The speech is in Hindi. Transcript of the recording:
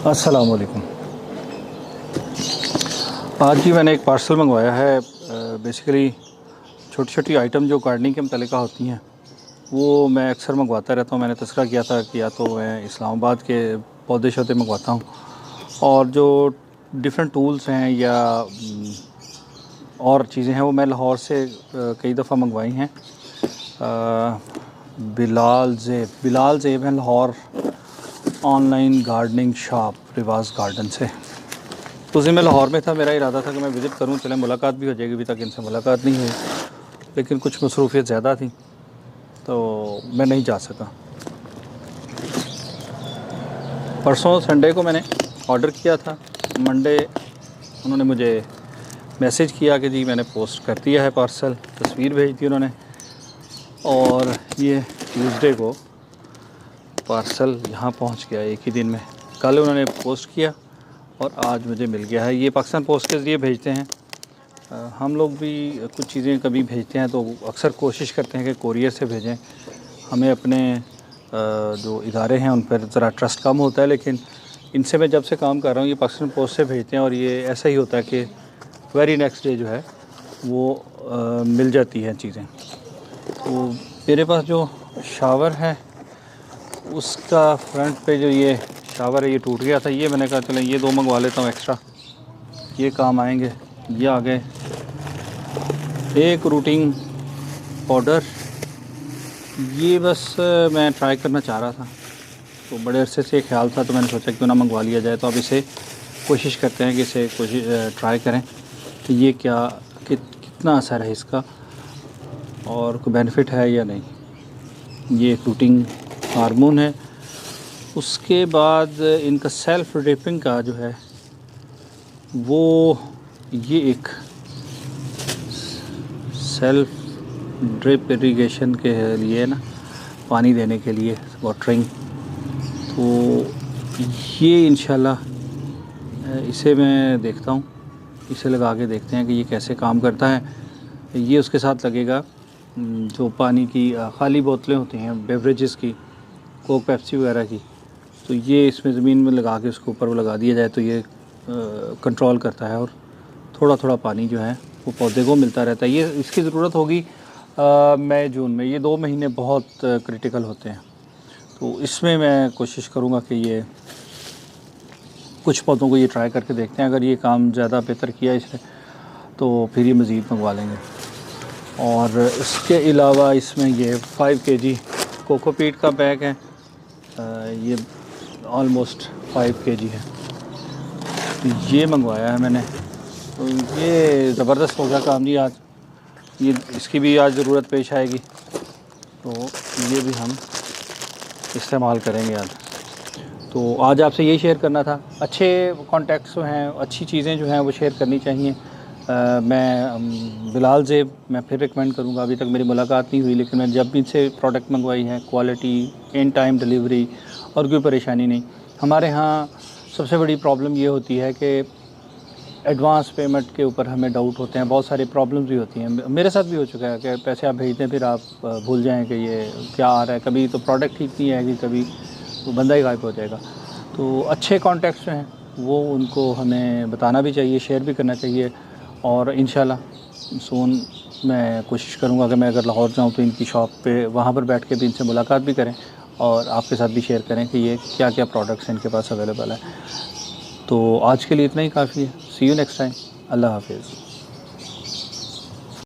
अस्सलाम वालेकुम। आज जी मैंने एक पार्सल मंगवाया है। बेसिकली छोटी छोटी आइटम जो गार्डनिंग के मुतल्लिका होती हैं वो मैं अक्सर मंगवाता रहता हूँ। मैंने तस्करा किया था कि या तो मैं इस्लामाबाद के पौधे शौधे मंगवाता हूँ, और जो डिफरेंट टूल्स हैं या और चीज़ें हैं वो मैं लाहौर से कई दफ़ा मंगवाई हैं। बिलाल ज़ेब है लाहौर ऑनलाइन गार्डनिंग शॉप रिवाज गार्डन से। तो उस दिन मैं लाहौर में था, मेरा इरादा था कि मैं विज़िट करूं, चले मुलाकात भी हो जाएगी। अभी तक इनसे मुलाकात नहीं हुई, लेकिन कुछ मसरूफियत ज़्यादा थी तो मैं नहीं जा सका। परसों संडे को मैंने ऑर्डर किया था, मंडे उन्होंने मुझे मैसेज किया कि जी मैंने पोस्ट कर दिया है पार्सल, तस्वीर भेज दी उन्होंने, और ये ट्यूसडे को पार्सल यहाँ पहुँच गया एक ही दिन में। कल उन्होंने पोस्ट किया और आज मुझे मिल गया है। ये पाकिस्तान पोस्ट के ज़रिए भेजते हैं। हम लोग भी कुछ चीज़ें कभी भेजते हैं तो अक्सर कोशिश करते हैं कि कोरियर से भेजें। हमें अपने जो इदारे हैं उन पर ज़रा ट्रस्ट कम होता है, लेकिन इनसे मैं जब से काम कर रहा हूँ ये पाकिस्तान पोस्ट से भेजते हैं, और ये ऐसा ही होता है कि वेरी नेक्स्ट डे जो है वो मिल जाती हैं चीज़ें। तो मेरे पास जो शावर है उसका फ्रंट पे जो ये शावर है ये टूट गया था। ये मैंने कहा चलें ये दो मंगवा लेता हूँ एक्स्ट्रा, ये काम आएंगे। ये आ गए एक रूटिंग पाउडर, ये बस मैं ट्राई करना चाह रहा था, तो बड़े अरसे से ख्याल था तो मैंने सोचा क्यों ना मंगवा लिया जाए। तो अब इसे कोशिश करते हैं कि इसे ट्राई करें कि ये कितना असर है इसका और कोई बेनिफिट है या नहीं। ये एक रूटिंग हार्मोन है। उसके बाद इनका सेल्फ ड्रिपिंग का जो है वो ये एक सेल्फ ड्रिप इरिगेशन के लिए ना, पानी देने के लिए वाटरिंग। तो ये इंशाल्लाह इसे मैं देखता हूँ, इसे लगा के देखते हैं कि ये कैसे काम करता है। ये उसके साथ लगेगा जो पानी की ख़ाली बोतलें होती हैं बेवरेजेस की, कोक पेप्सी वगैरह की, तो ये इसमें ज़मीन में लगा के उसके ऊपर वो लगा दिया जाए तो ये कंट्रोल करता है और थोड़ा थोड़ा पानी जो है वो पौधे को मिलता रहता है। ये इसकी ज़रूरत होगी मई जून में। ये 2 महीने बहुत क्रिटिकल होते हैं, तो इसमें मैं कोशिश करूँगा कि ये कुछ पौधों को ये ट्राई करके देखते हैं। अगर ये काम ज़्यादा बेहतर किया इसने तो फिर ये मज़ीद मंगवा लेंगे। और इसके अलावा इसमें ये 5 kg कोकोपीट का बैग है, ये ऑलमोस्ट 5 kg है, तो ये मंगवाया है मैंने। तो ये ज़बरदस्त हो गया काम जी आज, ये इसकी भी आज ज़रूरत पेश आएगी, तो ये भी हम इस्तेमाल करेंगे आज। तो आज आपसे यही शेयर करना था। अच्छे कॉन्टैक्ट्स हैं, अच्छी चीज़ें जो हैं वो शेयर करनी चाहिए। मैं बिलाल ज़ेब मैं फिर रिकमेंड करूँगा। अभी तक मेरी मुलाकात नहीं हुई, लेकिन मैंने जब भी इनसे प्रोडक्ट मंगवाई है क्वालिटी, इन टाइम डिलीवरी और कोई परेशानी नहीं। हमारे यहाँ सबसे बड़ी प्रॉब्लम ये होती है कि एडवांस पेमेंट के ऊपर हमें डाउट होते हैं, बहुत सारी प्रॉब्लम्स भी होती हैं। मेरे साथ भी हो चुका है कि पैसे आप भेजते हैं फिर आप भूल जाएं कि ये क्या आ रहा है, कभी तो प्रोडक्ट ठीक नहीं आएगी, कभी तो बंदा ही गायब हो जाएगा। तो अच्छे कॉन्टैक्ट्स जो हैं वो उनको हमें बताना भी चाहिए, शेयर भी करना चाहिए। और इंशाल्लाह सून मैं कोशिश करूँगा कि मैं अगर लाहौर जाऊँ तो इनकी शॉप पे वहाँ पर बैठ के भी इनसे मुलाकात भी करें और आपके साथ भी शेयर करें कि ये क्या क्या प्रोडक्ट्स इनके पास अवेलेबल है। तो आज के लिए इतना ही काफ़ी है। सी यू नेक्स्ट टाइम। अल्लाह हाफिज़।